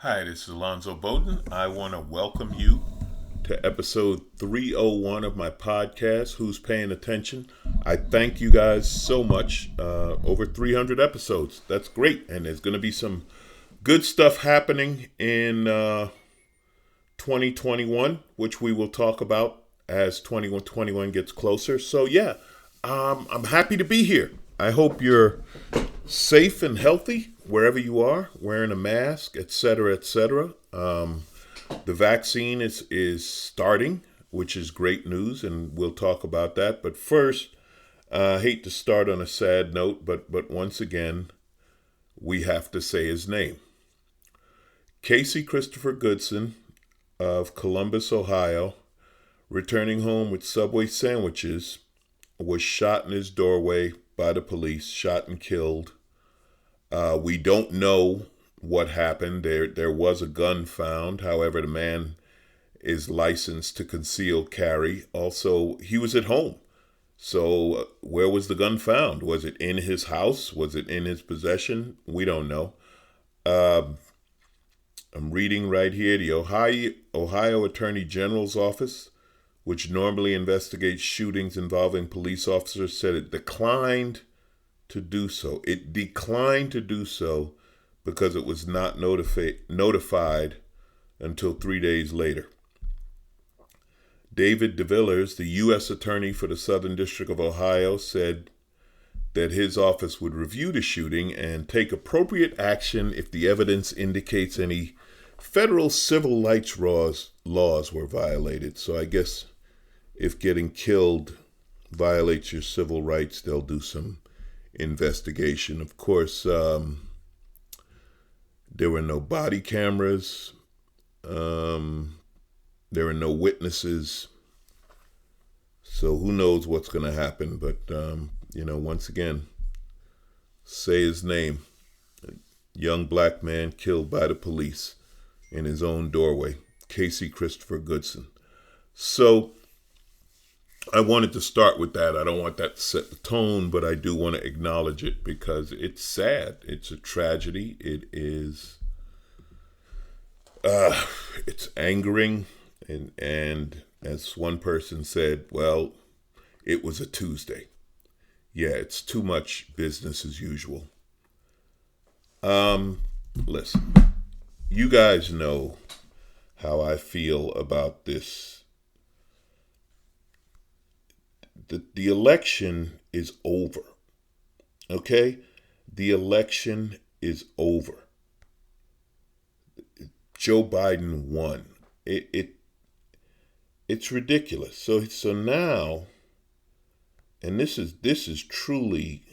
Hi, this is Alonzo Bodden. I want to welcome you to episode 301 of my podcast, Who's Paying Attention? I thank you guys so much. Over 300 episodes. That's great. And there's going to be some good stuff happening in 2021, which we will talk about as 2021 gets closer. So, yeah, I'm happy to be here. I hope you're safe and healthy wherever you are, wearing a mask, etc., etc. The vaccine is starting, which is great news, and we'll talk about that. But first, I hate to start on a sad note, but once again, we have to say his name. Casey Christopher Goodson of Columbus, Ohio, returning home with Subway sandwiches, was shot in his doorway by the police, shot and killed. We don't know what happened. There was a gun found. However, the man is licensed to conceal carry. Also, he was at home. So where was the gun found? Was it in his house? Was it in his possession? We don't know. I'm reading right here. The Ohio Attorney General's office, which normally investigates shootings involving police officers, said it declined to do so. It declined to do so because it was not notified until 3 days later. David DeVillers, the U.S. Attorney for the Southern District of Ohio, said that his office would review the shooting and take appropriate action if the evidence indicates any federal civil rights laws were violated. So I guess if getting killed violates your civil rights, they'll do some investigation. Of course, there were no body cameras. There were no witnesses. So who knows what's going to happen. But, once again, say his name. A young black man killed by the police in his own doorway. Casey Christopher Goodson. So I wanted to start with that. I don't want that to set the tone, but I do want to acknowledge it because it's sad. It's a tragedy. It is, it's angering. And as one person said, well, it was a Tuesday. Yeah, it's too much business as usual. Listen, you guys know how I feel about this. The election is over. Okay? The election is over. Joe Biden won. It's ridiculous. So now, and this is truly,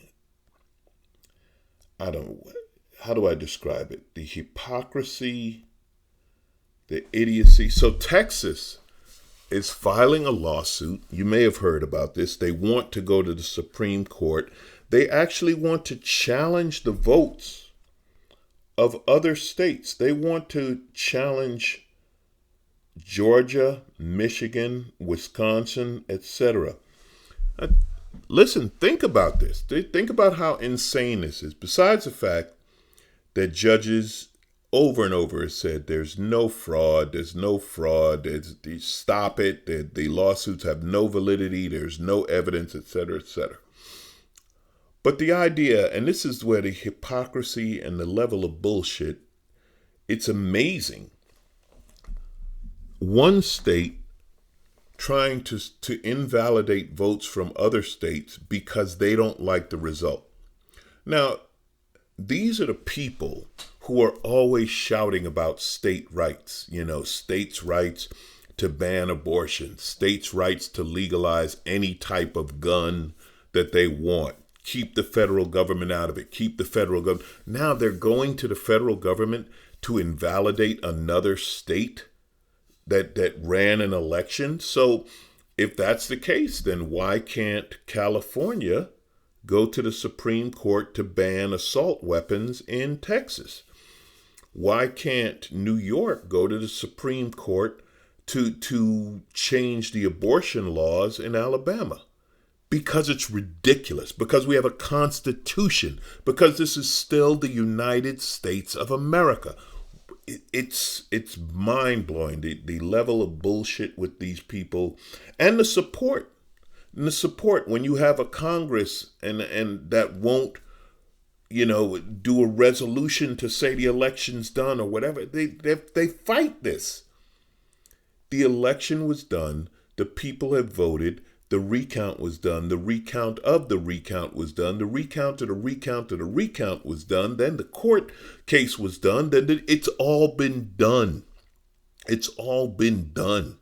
I don't know, how do I describe it? The hypocrisy, the idiocy. So Texas is filing a lawsuit. You may have heard about this. They want to go to the Supreme Court. They actually want to challenge the votes of other states. They want to challenge Georgia, Michigan, Wisconsin, etc. Listen, think about this. Think about how insane this is. Besides the fact that judges over and over have said there's no fraud, stop it, the lawsuits have no validity, there's no evidence, etc., etc. But the idea, and this is where the hypocrisy and the level of bullshit, it's amazing. One state trying to invalidate votes from other states because they don't like the result. Now, these are the people who are always shouting about state rights, states' rights to ban abortion, states' rights to legalize any type of gun that they want, keep the federal government out of it, keep the federal government. Now they're going to the federal government to invalidate another state that ran an election. So if that's the case, then why can't California go to the Supreme Court to ban assault weapons in Texas? Why can't New York go to the Supreme Court to change the abortion laws in Alabama? Because it's ridiculous. Because we have a constitution. Because this is still the United States of America. it's mind blowing, the level of bullshit with these people, and the support. And the support when you have a Congress and that won't, do a resolution to say the election's done or whatever. They fight this. The election was done. The people have voted. The recount was done. The recount of the recount was done. The recount of the recount of the recount was done. Then the court case was done. Then it's all been done. It's all been done.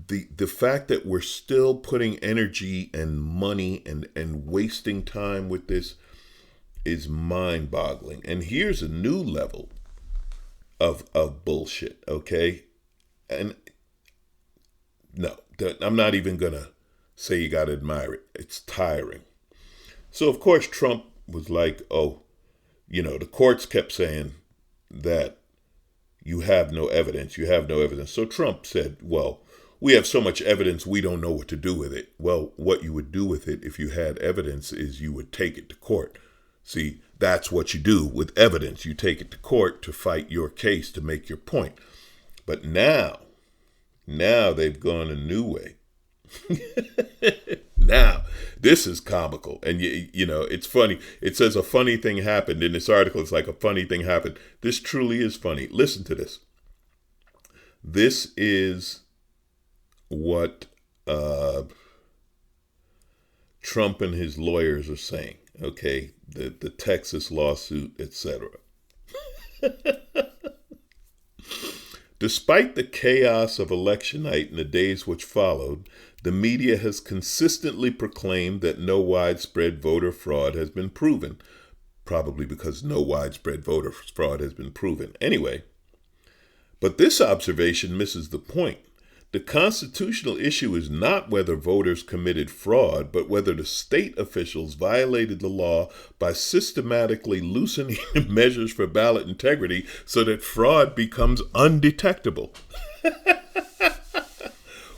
The fact that we're still putting energy and money and wasting time with this is mind-boggling. And here's a new level of bullshit, okay? And no, I'm not even going to say you got to admire it. It's tiring. So, of course, Trump was like, the courts kept saying that you have no evidence. You have no evidence. So Trump said, well, we have so much evidence, we don't know what to do with it. Well, what you would do with it if you had evidence is you would take it to court. See, that's what you do with evidence. You take it to court to fight your case, to make your point. But now they've gone a new way. Now, this is comical. And, it's funny. It says a funny thing happened. In this article, it's like a funny thing happened. This truly is funny. Listen to this. This is what Trump and his lawyers are saying, okay? The Texas lawsuit, etc. Despite the chaos of election night and the days which followed, the media has consistently proclaimed that no widespread voter fraud has been proven. Probably because no widespread voter fraud has been proven. Anyway, but this observation misses the point. The constitutional issue is not whether voters committed fraud, but whether the state officials violated the law by systematically loosening measures for ballot integrity so that fraud becomes undetectable.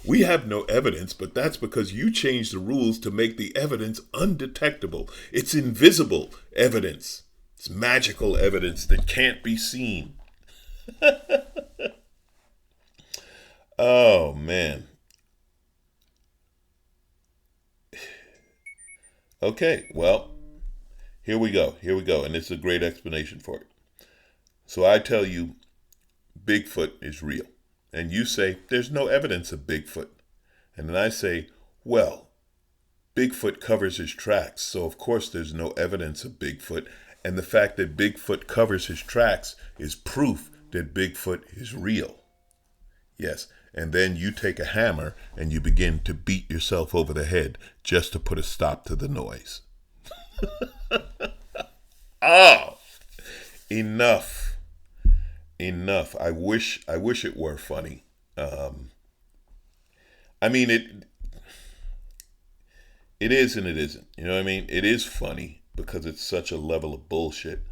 We have no evidence, but that's because you changed the rules to make the evidence undetectable. It's invisible evidence. It's magical evidence that can't be seen. Oh, man. Okay, well, here we go. And it's a great explanation for it. So I tell you, Bigfoot is real. And you say, there's no evidence of Bigfoot. And then I say, well, Bigfoot covers his tracks. So of course there's no evidence of Bigfoot. And the fact that Bigfoot covers his tracks is proof that Bigfoot is real. Yes. And then you take a hammer and you begin to beat yourself over the head just to put a stop to the noise. Oh, enough. I wish it were funny. It is and it isn't. You know what I mean? It is funny because it's such a level of bullshit.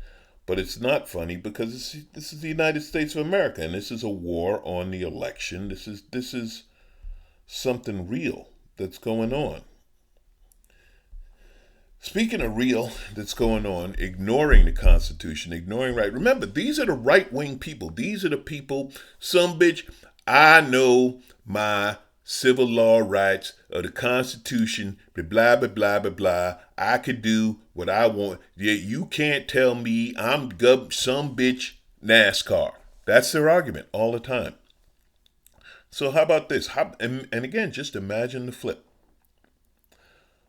But it's not funny because this is the United States of America, and this is a war on the election. This is something real that's going on. Speaking of real that's going on, ignoring the Constitution, ignoring right. Remember, these are the right-wing people. These are the people, some bitch, I know my civil law rights of the Constitution, blah, blah, blah, blah, blah. I could do what I want. Yeah, you can't tell me I'm some bitch NASCAR. That's their argument all the time. So how about this? And again, just imagine the flip.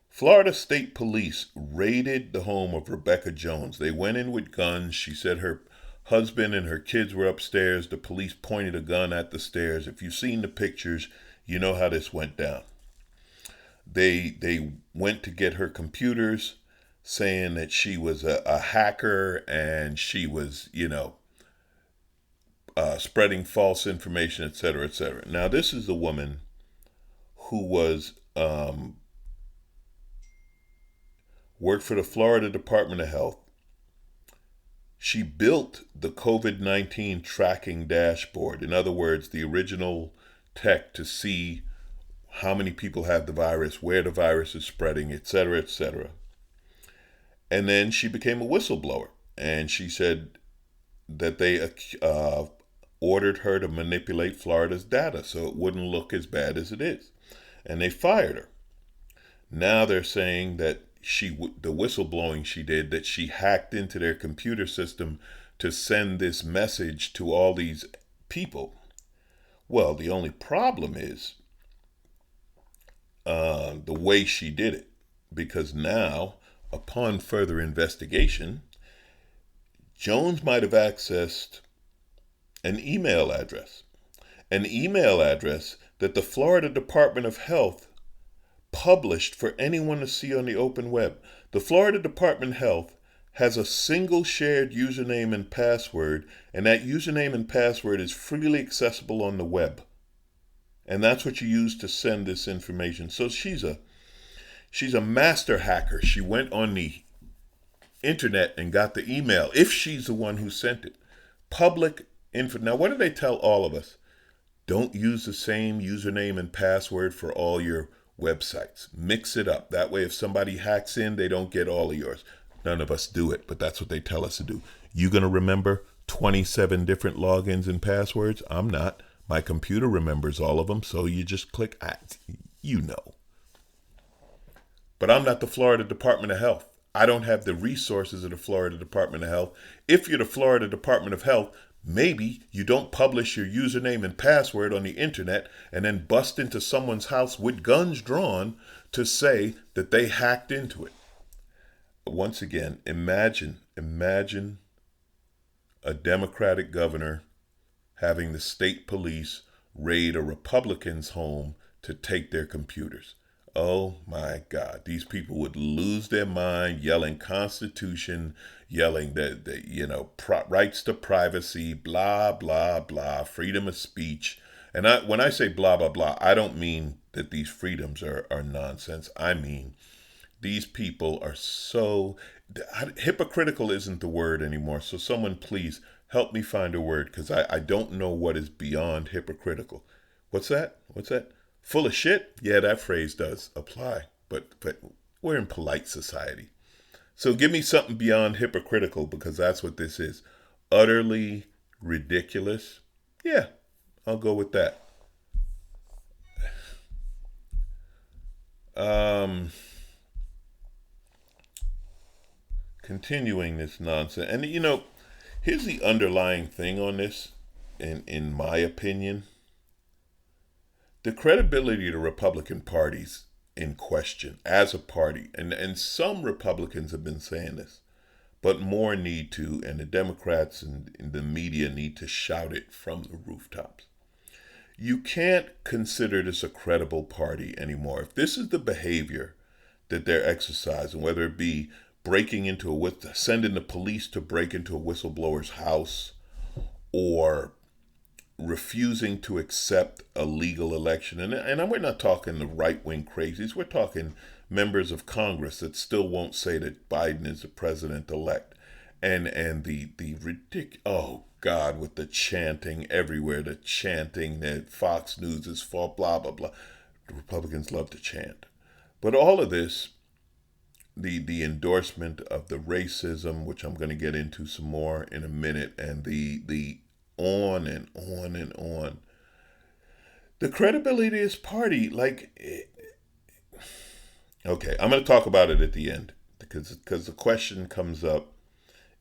Florida State Police raided the home of Rebecca Jones. They went in with guns. She said her husband and her kids were upstairs. The police pointed a gun at the stairs. If you've seen the pictures, you know how this went down. They went to get her computers, saying that she was a hacker and she was, spreading false information, et cetera, et cetera. Now, this is a woman who was worked for the Florida Department of Health. She built the COVID-19 tracking dashboard. In other words, the original tech to see how many people have the virus, where the virus is spreading, et cetera, et cetera. And then she became a whistleblower. And she said that they ordered her to manipulate Florida's data so it wouldn't look as bad as it is. And they fired her. Now they're saying that the whistleblowing she did, that she hacked into their computer system to send this message to all these people. Well, the only problem is the way she did it. Because now, upon further investigation, Jones might have accessed an email address that the Florida Department of Health published for anyone to see on the open web. The Florida Department of Health has a single shared username and password, and that username and password is freely accessible on the web. And that's what you use to send this information. So she's a master hacker. She went on the internet and got the email, if she's the one who sent it. Public info. Now, what do they tell all of us? Don't use the same username and password for all your websites. Mix it up. That way, if somebody hacks in, they don't get all of yours. None of us do it, but that's what they tell us to do. You going to remember 27 different logins and passwords? I'm not. My computer remembers all of them, so you just click, you know. But I'm not the Florida Department of Health. I don't have the resources of the Florida Department of Health. If you're the Florida Department of Health, maybe you don't publish your username and password on the internet and then bust into someone's house with guns drawn to say that they hacked into it. Once again, imagine a Democratic governor having the state police raid a Republican's home to take their computers. Oh my God, these people would lose their mind, yelling Constitution, yelling that rights to privacy, blah, blah, blah, freedom of speech. And when I say blah, blah, blah, I don't mean that these freedoms are nonsense. I mean, these people are so, hypocritical isn't the word anymore. So someone please help me find a word, because I don't know what is beyond hypocritical. What's that? Full of shit? Yeah, that phrase does apply, but we're in polite society. So give me something beyond hypocritical, because that's what this is. Utterly ridiculous. Yeah, I'll go with that. Continuing this nonsense. And here's the underlying thing on this, in my opinion. The credibility of the Republican Party's in question as a party. And some Republicans have been saying this, but more need to, and the Democrats and the media need to shout it from the rooftops. You can't consider this a credible party anymore. If this is the behavior that they're exercising, whether it be sending the police to break into a whistleblower's house, or refusing to accept a legal election. And we're not talking the right-wing crazies. We're talking members of Congress that still won't say that Biden is the president-elect. And the oh God, with the chanting everywhere, the chanting that Fox News is for, blah, blah, blah. The Republicans love to chant. But all of this, the endorsement of the racism, which I'm going to get into some more in a minute, and the on and on and on. The credibility of this party, okay, I'm going to talk about it at the end, because the question comes up,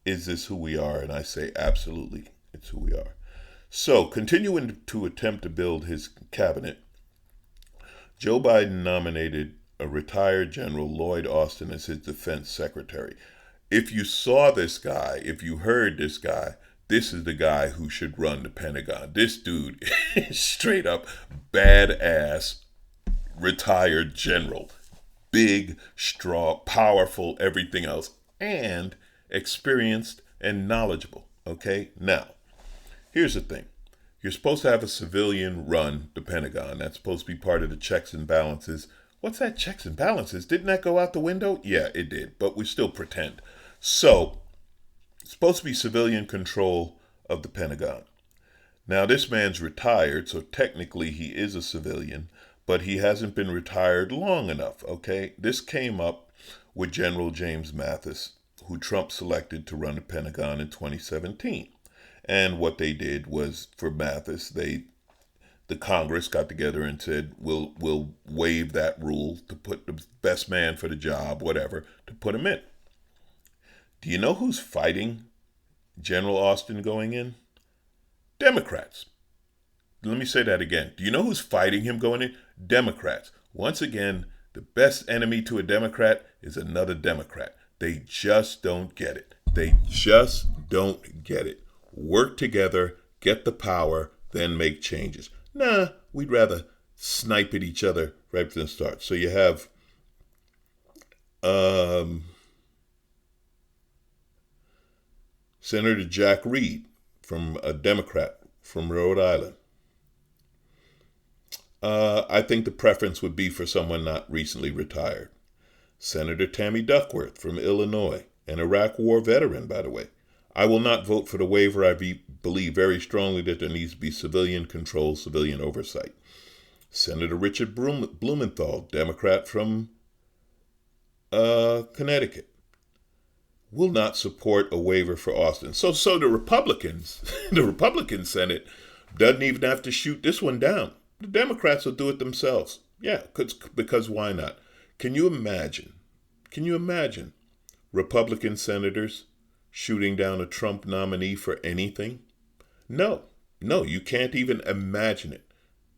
is this who we are? And I say, absolutely, it's who we are. So, continuing to attempt to build his cabinet, Joe Biden nominated a retired General Lloyd Austin as his defense secretary. If you saw this guy, if you heard this guy, this is the guy who should run the Pentagon. This dude is straight up badass retired general. Big, strong, powerful, everything else, and experienced and knowledgeable. Okay? Now, here's the thing. You're supposed to have a civilian run the Pentagon. That's supposed to be part of the checks and balances. What's that, checks and balances? Didn't that go out the window? Yeah, it did, but we still pretend. So, it's supposed to be civilian control of the Pentagon. Now, this man's retired, so technically he is a civilian, but he hasn't been retired long enough, okay? This came up with General James Mathis, who Trump selected to run the Pentagon in 2017. And what they did was, for Mathis, the Congress got together and said, we'll waive that rule to put the best man for the job, whatever, to put him in. Do you know who's fighting General Austin going in? Democrats. Let me say that again. Do you know who's fighting him going in? Democrats. Once again, the best enemy to a Democrat is another Democrat. They just don't get it. They just don't get it. Work together, get the power, then make changes. Nah, we'd rather snipe at each other right from the start. So you have Senator Jack Reed, from a Democrat from Rhode Island. I think the preference would be for someone not recently retired. Senator Tammy Duckworth from Illinois, an Iraq War veteran, by the way. I will not vote for the waiver. I believe very strongly that there needs to be civilian control, civilian oversight. Senator Richard Blumenthal, Democrat from Connecticut, will not support a waiver for Austin. So the Republicans, the Republican Senate doesn't even have to shoot this one down. The Democrats will do it themselves. Yeah, because why not? Can you imagine Republican senators shooting down a Trump nominee for anything? No, you can't even imagine it.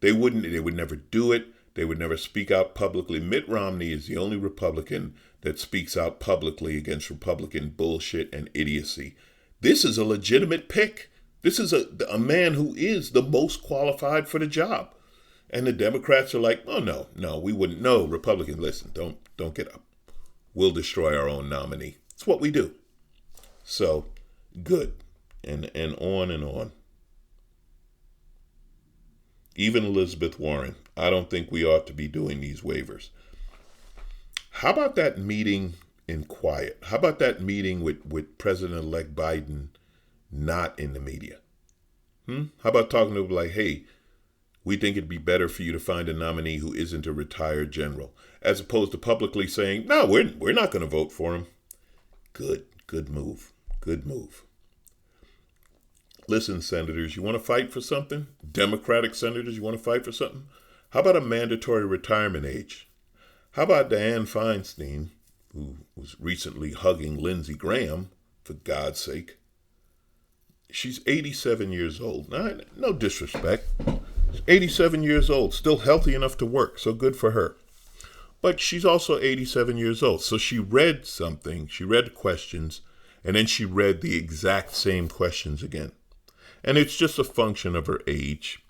They would never do it. They would never speak out publicly. Mitt Romney is the only Republican that speaks out publicly against Republican bullshit and idiocy. This is a legitimate pick. This is a man who is the most qualified for the job. And the Democrats are like, oh, no, we wouldn't. No, Republicans, listen, don't get up. We'll destroy our own nominee. It's what we do. So, good. And on and on. Even Elizabeth Warren, I don't think we ought to be doing these waivers. How about that meeting in quiet? How about that meeting with President-elect Biden not in the media? How about talking to him like, hey, we think it'd be better for you to find a nominee who isn't a retired general, as opposed to publicly saying, no, we're not going to vote for him. Good move. Listen, senators, you want to fight for something? Democratic senators, you want to fight for something? How about a mandatory retirement age? How about Dianne Feinstein, who was recently hugging Lindsey Graham, for God's sake? She's 87 years old. No disrespect. She's 87 years old, still healthy enough to work, so good for her. But she's also 87 years old. So she read something, she read questions, and then she read the exact same questions again. And it's just a function of her age.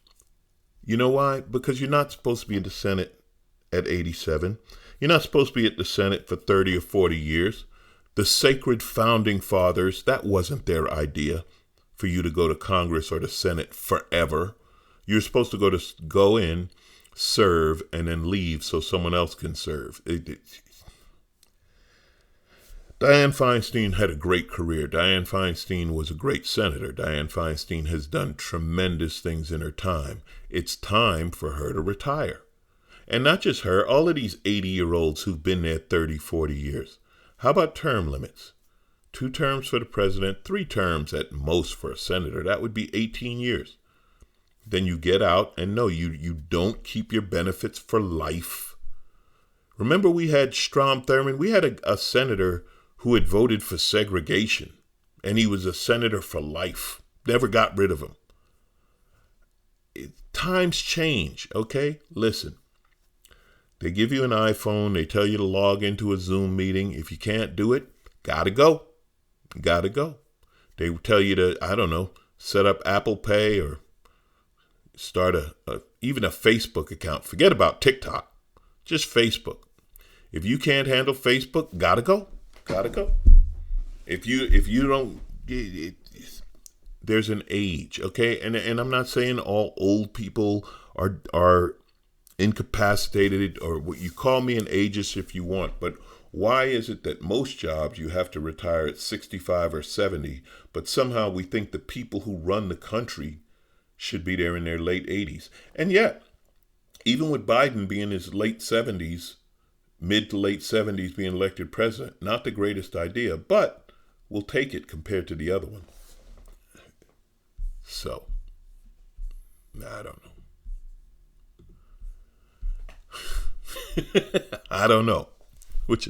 You know why? Because you're not supposed to be in the Senate at 87. You're not supposed to be at the Senate for 30 or 40 years. The sacred founding fathers, that wasn't their idea, for you to go to Congress or the Senate forever. You're supposed to go in, serve, and then leave so someone else can serve. Dianne Feinstein had a great career. Dianne Feinstein was a great senator. Dianne Feinstein has done tremendous things in her time. It's time for her to retire. And not just her, all of these 80-year-olds who've been there 30, 40 years. How about term limits? 2 terms for the president, 3 terms at most for a senator. That would be 18 years. Then you get out, and no, you don't keep your benefits for life. Remember we had Strom Thurmond? We had a senator who had voted for segregation, and he was a senator for life. Never got rid of him. Times change, okay? Listen. They give you an iPhone. They tell you to log into a Zoom meeting. If you can't do it, gotta go. They tell you to, set up Apple Pay or start even a Facebook account. Forget about TikTok. Just Facebook. If you can't handle Facebook, gotta go. If you don't, there's an age, okay? And I'm not saying all old people are incapacitated, or what you call me an ageist if you want, but why is it that most jobs you have to retire at 65 or 70, but somehow we think the people who run the country should be there in their late 80s? And yet, even with Biden being in his late 70s, mid to late 70s being elected president, not the greatest idea, but we'll take it compared to the other one. So, I don't know. I don't know, which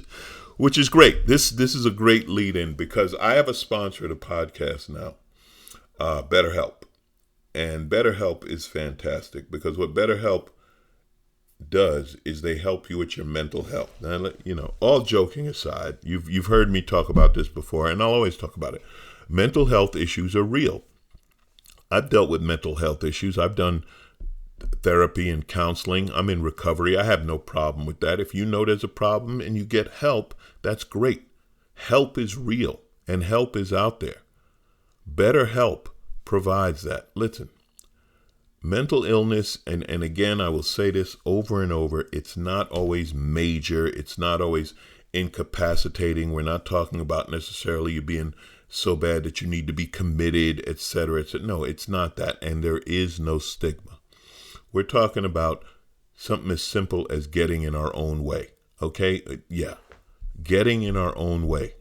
is great. This is a great lead-in because I have a sponsor of the podcast now, BetterHelp. And BetterHelp is fantastic because what BetterHelp does is they help you with your mental health. Now, all joking aside, you've heard me talk about this before, and I'll always talk about it. Mental health issues are real. I've dealt with mental health issues. I've done therapy and counseling. I'm in recovery. I have no problem with that. If you know there's a problem and you get help, that's great. Help is real, and help is out there. BetterHelp provides that. Listen, mental illness, and again, I will say this over and over, it's not always major. It's not always incapacitating. We're not talking about necessarily you being so bad that you need to be committed, etc. No, it's not that. And there is no stigma. We're talking about something as simple as getting in our own way. Okay? Yeah. Getting in our own way.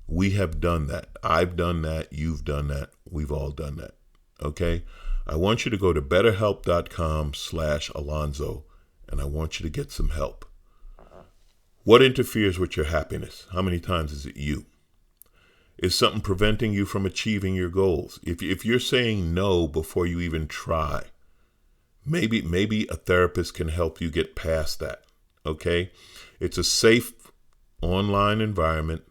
We have done that. I've done that. You've done that. We've all done that. Okay? I want you to go to betterhelp.com/Alonzo, and I want you to get some help. What interferes with your happiness? How many times is it you? Is something preventing you from achieving your goals? If you're saying no before you even try, maybe a therapist can help you get past that. Okay? It's a safe online environment,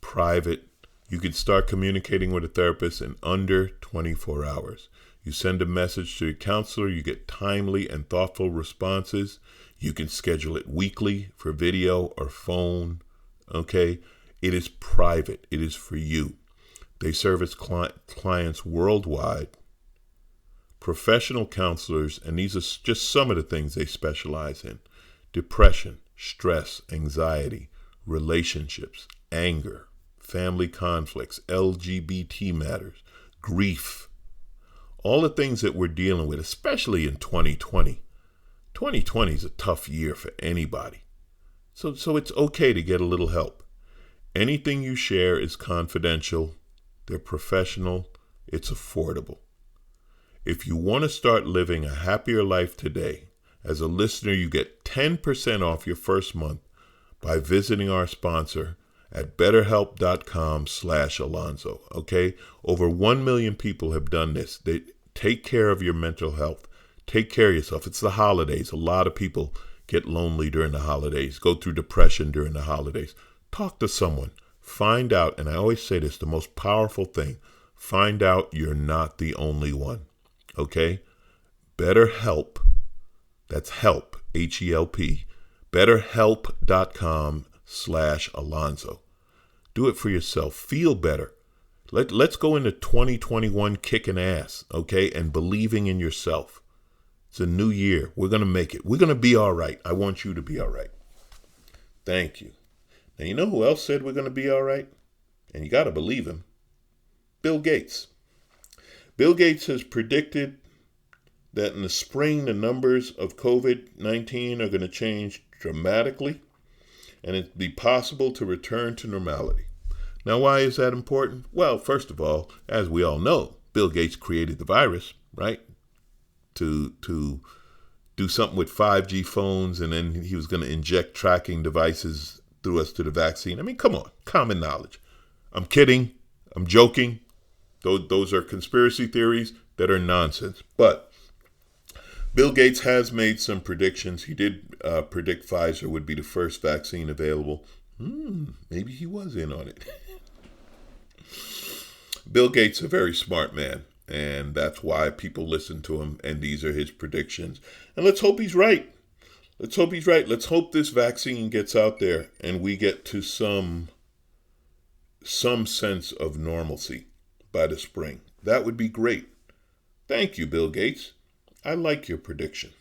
private. You can start communicating with a therapist in under 24 hours. You send a message to your counselor, you get timely and thoughtful responses. You can schedule it weekly for video or phone. Okay? It is private. It is for you. They service clients worldwide. Professional counselors, and these are just some of the things they specialize in: depression, stress, anxiety, relationships, anger, family conflicts, LGBT matters, grief, all the things that we're dealing with, especially in 2020. 2020 is a tough year for anybody. So it's okay to get a little help. Anything you share is confidential. They're professional. It's affordable. If you want to start living a happier life today, as a listener, you get 10% off your first month by visiting our sponsor at betterhelp.com/Alonzo. Okay? Over 1 million people have done this. They take care of your mental health. Take care of yourself. It's the holidays. A lot of people get lonely during the holidays, go through depression during the holidays. Talk to someone. Find out, and I always say this, the most powerful thing, find out you're not the only one. Okay? BetterHelp. That's help, H-E-L-P. BetterHelp.com/Alonzo. Do it for yourself. Feel better. Let's go into 2021 kicking ass, okay, and believing in yourself. It's a new year. We're going to make it. We're going to be all right. I want you to be all right. Thank you. Now, you know who else said we're going to be all right? And you got to believe him. Bill Gates. Bill Gates has predicted that in the spring, the numbers of COVID-19 are going to change dramatically, and it'd be possible to return to normality. Now, why is that important? Well, first of all, as we all know, Bill Gates created the virus, right? To do something with 5G phones, and then he was going to inject tracking devices through us to the vaccine. I mean, come on, common knowledge. I'm kidding. I'm joking. Those are conspiracy theories that are nonsense. But Bill Gates has made some predictions. He did predict Pfizer would be the first vaccine available. Maybe he was in on it. Bill Gates is a very smart man, and that's why people listen to him, and these are his predictions. And let's hope he's right. Let's hope he's right. Let's hope this vaccine gets out there and we get to some sense of normalcy by the spring. That would be great. Thank you, Bill Gates. I like your prediction.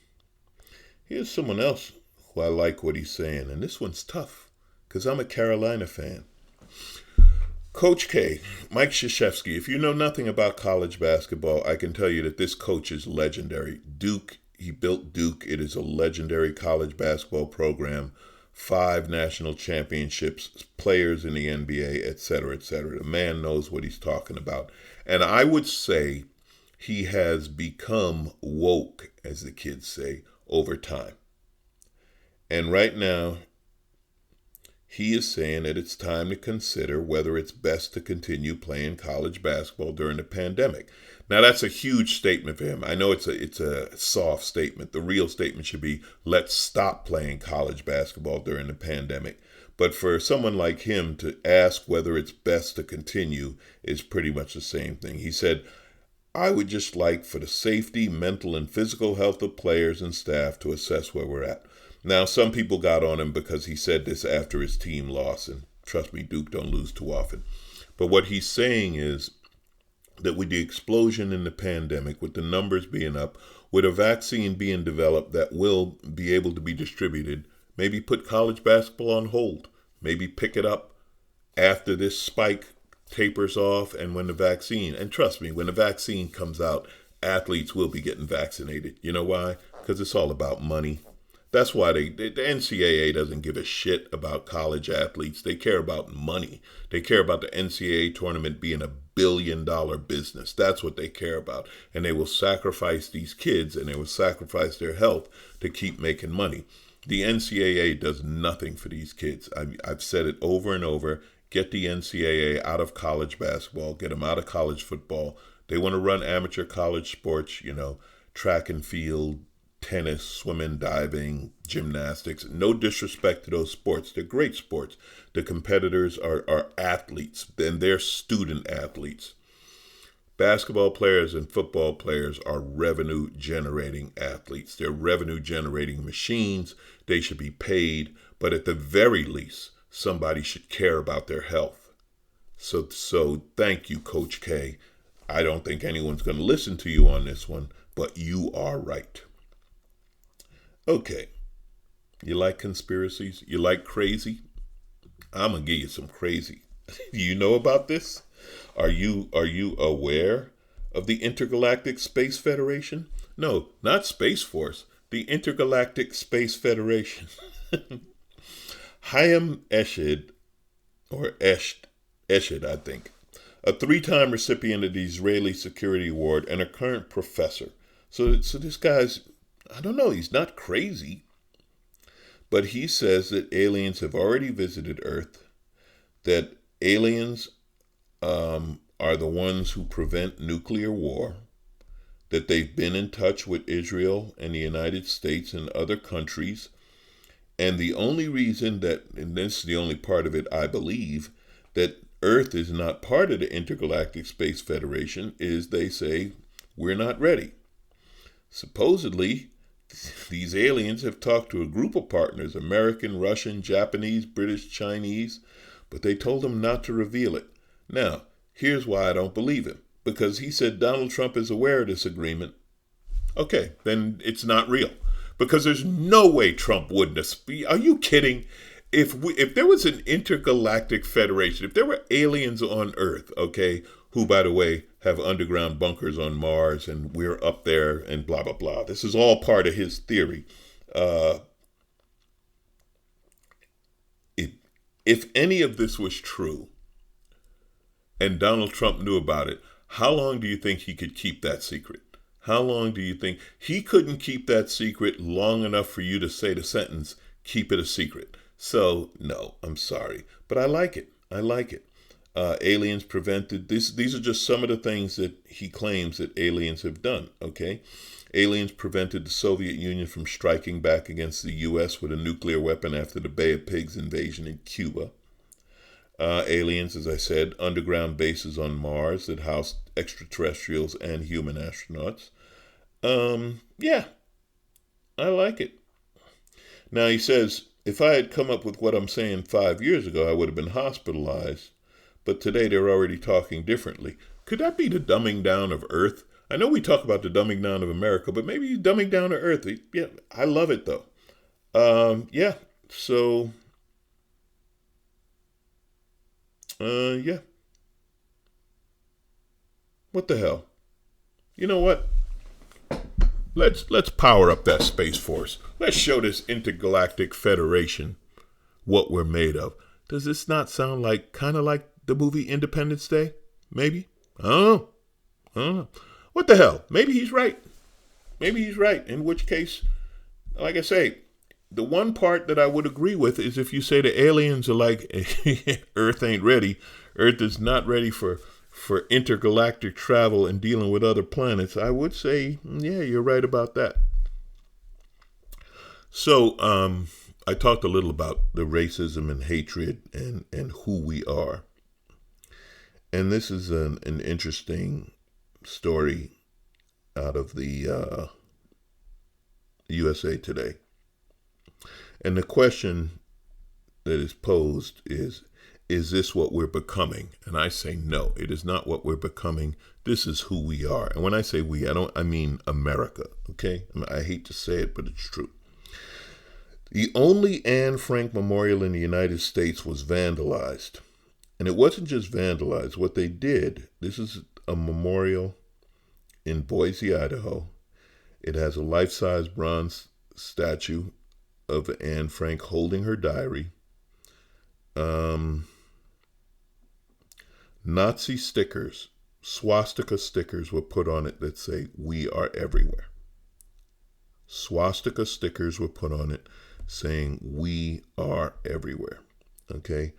Here's someone else who I like what he's saying, and this one's tough because I'm a Carolina fan. Coach K, Mike Krzyzewski. If you know nothing about college basketball, I can tell you that this coach is legendary. Duke, he built Duke. It is a legendary college basketball program. 5 national championships, players in the NBA, etc., etc. The man knows what he's talking about. And I would say he has become woke, as the kids say, over time. And right now, he is saying that it's time to consider whether it's best to continue playing college basketball during the pandemic. Now, that's a huge statement for him. I know it's a soft statement. The real statement should be, let's stop playing college basketball during the pandemic. But for someone like him to ask whether it's best to continue is pretty much the same thing. He said, I would just like for the safety, mental, and physical health of players and staff to assess where we're at. Now, some people got on him because he said this after his team lost, and trust me, Duke don't lose too often. But what he's saying is that with the explosion in the pandemic, with the numbers being up, with a vaccine being developed that will be able to be distributed, maybe put college basketball on hold, maybe pick it up after this spike tapers off and when the vaccine, and trust me, when the vaccine comes out, athletes will be getting vaccinated. You know why? Because it's all about money. That's why the NCAA doesn't give a shit about college athletes. They care about money. They care about the NCAA tournament being a billion-dollar business. That's what they care about. And they will sacrifice these kids and they will sacrifice their health to keep making money. The NCAA does nothing for these kids. I've said it over and over. Get the NCAA out of college basketball. Get them out of college football. They want to run amateur college sports, track and field, tennis, swimming, diving, gymnastics. No disrespect to those sports. They're great sports. The competitors are athletes, and they're student athletes. Basketball players and football players are revenue-generating athletes. They're revenue-generating machines. They should be paid, but at the very least, somebody should care about their health. So thank you, Coach K. I don't think anyone's going to listen to you on this one, but you are right. Okay, you like conspiracies? You like crazy? I'm going to give you some crazy. Do you know about this? Are you aware of the Intergalactic Space Federation? No, not Space Force. The Intergalactic Space Federation. Chaim Eshed, or Eshed, I think, a 3-time recipient of the Israeli Security Award and a current professor. So this guy's, I don't know, he's not crazy, but he says that aliens have already visited Earth, that aliens are the ones who prevent nuclear war, that they've been in touch with Israel and the United States and other countries, and the only reason that, and this is the only part of it I believe, that Earth is not part of the Intergalactic Space Federation is they say, we're not ready. Supposedly, these aliens have talked to a group of partners, American, Russian, Japanese, British, Chinese, but they told them not to reveal it. Now, here's why I don't believe him. Because he said Donald Trump is aware of this agreement. Okay, then it's not real. Because there's no way Trump wouldn't have. Are you kidding? If there was an intergalactic federation, if there were aliens on Earth, okay, who, by the way, have underground bunkers on Mars and we're up there and blah, blah, blah. This is all part of his theory. If any of this was true and Donald Trump knew about it, how long do you think he could keep that secret? How long do you think he couldn't keep that secret long enough for you to say the sentence, keep it a secret? So, no, I'm sorry. But I like it. I like it. Aliens prevented this. These are just some of the things that he claims that aliens have done, okay? Aliens prevented the Soviet Union from striking back against the U.S. with a nuclear weapon after the Bay of Pigs invasion in Cuba. Aliens, as I said, underground bases on Mars that housed extraterrestrials and human astronauts. Yeah, I like it. Now he says, if I had come up with what I'm saying 5 years ago, I would have been hospitalized. But today they're already talking differently. Could that be the dumbing down of Earth? I know we talk about the dumbing down of America, but maybe dumbing down of Earth. Yeah, I love it though. Yeah, so... yeah. What the hell? You know what? Let's power up that Space Force. Let's show this Intergalactic Federation what we're made of. Does this not sound like kind of like the movie Independence Day? Maybe? I don't know. What the hell? Maybe he's right. Maybe he's right. In which case, like I say, the one part that I would agree with is if you say the aliens are like, Earth ain't ready. Earth is not ready for intergalactic travel and dealing with other planets. I would say, yeah, you're right about that. So I talked a little about the racism and hatred and who we are. And this is an interesting story out of the USA Today. And the question that is posed is this what we're becoming? And I say, no, it is not what we're becoming. This is who we are. And when I say we, I mean America, okay? I hate to say it, but it's true. The only Anne Frank Memorial in the United States was vandalized. And it wasn't just vandalized. What they did, this is a memorial in Boise, Idaho. It has a life-size bronze statue of Anne Frank holding her diary. Nazi stickers, swastika stickers were put on it that say, "We are everywhere." Swastika stickers were put on it saying, "We are everywhere." Okay?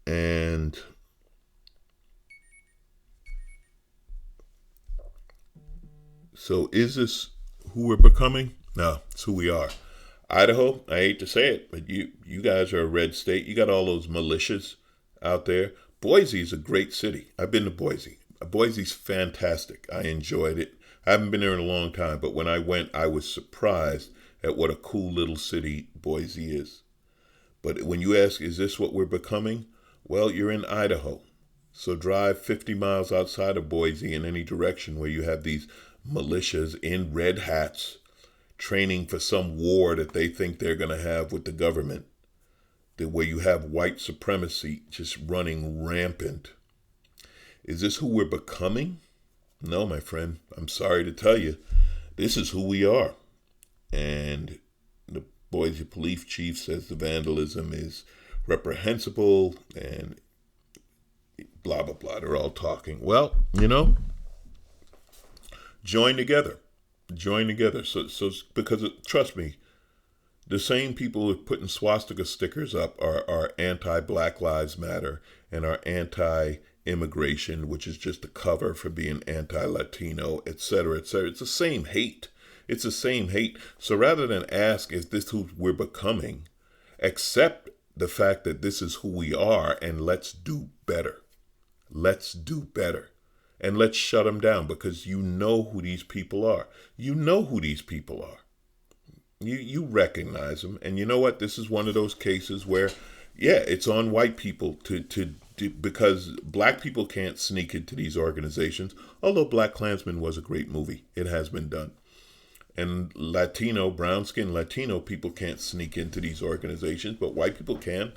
And so is this who we're becoming? No, it's who we are. Idaho, I hate to say it, but you guys are a red state. You got all those militias out there. Boise is a great city. I've been to Boise. Boise's fantastic. I enjoyed it. I haven't been there in a long time, but when I went, I was surprised at what a cool little city Boise is. But when you ask, is this what we're becoming? Well, you're in Idaho. So drive 50 miles outside of Boise in any direction where you have these militias in red hats training for some war that they think they're going to have with the government, where you have white supremacy just running rampant. Is this who we're becoming? No, my friend. I'm sorry to tell you, this is who we are. And the Boise police chief says the vandalism is reprehensible and blah, blah, blah. They're all talking. Well, join together. Join together. So because trust me, the same people who are putting swastika stickers up are anti-Black Lives Matter and are anti-immigration, which is just a cover for being anti-Latino, et cetera, et cetera. It's the same hate. It's the same hate. So rather than ask, is this who we're becoming, accept the fact that this is who we are and let's do better. Let's do better. And let's shut them down because you know who these people are. You know who these people are. You recognize them. And you know what? This is one of those cases where, yeah, it's on white people to because black people can't sneak into these organizations. Although Black Klansman was a great movie. It has been done. And brown-skinned Latino people can't sneak into these organizations, but white people can.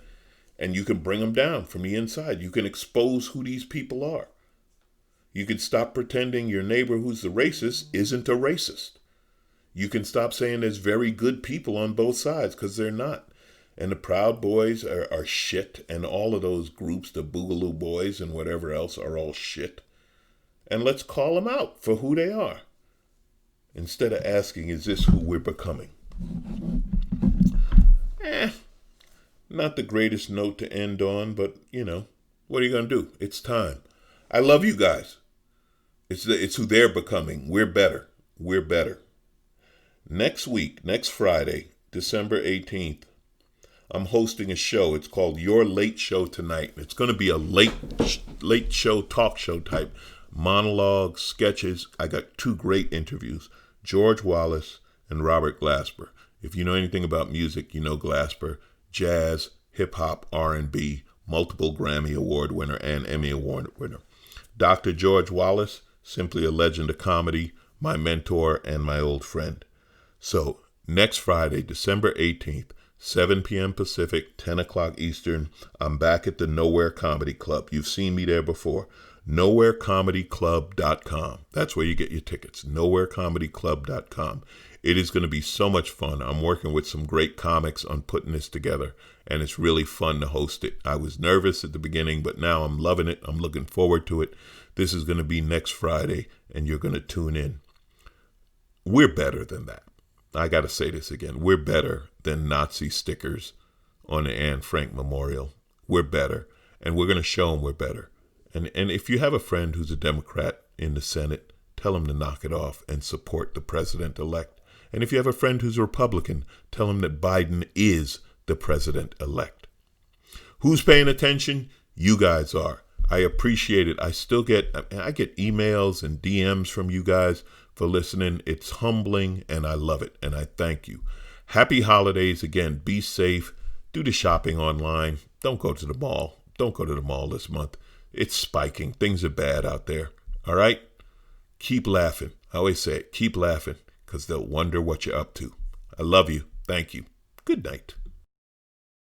And you can bring them down from the inside. You can expose who these people are. You can stop pretending your neighbor who's the racist isn't a racist. You can stop saying there's very good people on both sides, because they're not. And the Proud Boys are shit, and all of those groups, the Boogaloo Boys and whatever else, are all shit. And let's call them out for who they are, instead of asking, is this who we're becoming? Not the greatest note to end on, but, what are you going to do? It's time. I love you guys. It's who they're becoming. We're better. We're better. Next week, next Friday, December 18th, I'm hosting a show. It's called Your Late Show Tonight. It's going to be a late show, talk show type. Monologues, sketches. I got 2 great interviews. George Wallace and Robert Glasper. If you know anything about music, you know Glasper. Jazz, hip-hop, R&B, multiple Grammy Award winner and Emmy Award winner. Dr. George Wallace, simply a legend of comedy, my mentor and my old friend. So next Friday, December 18th, 7 p.m. Pacific, 10 o'clock Eastern, I'm back at the Nowhere Comedy Club. You've seen me there before. NowhereComedyClub.com. That's where you get your tickets. NowhereComedyClub.com. It is going to be so much fun. I'm working with some great comics on putting this together, and it's really fun to host it. I was nervous at the beginning, but now I'm loving it. I'm looking forward to it. This is going to be next Friday, and you're going to tune in. We're better than that. I got to say this again. We're better than Nazi stickers on the Anne Frank Memorial. We're better, and we're going to show them we're better. And if you have a friend who's a Democrat in the Senate, tell him to knock it off and support the president-elect. And if you have a friend who's a Republican, tell him that Biden is the president-elect. Who's paying attention? You guys are. I appreciate it. I get emails and DMs from you guys for listening. It's humbling, and I love it, and I thank you. Happy holidays. Again, be safe. Do the shopping online. Don't go to the mall. Don't go to the mall this month. It's spiking. Things are bad out there. All right? Keep laughing. I always say it. Keep laughing, because they'll wonder what you're up to. I love you. Thank you. Good night.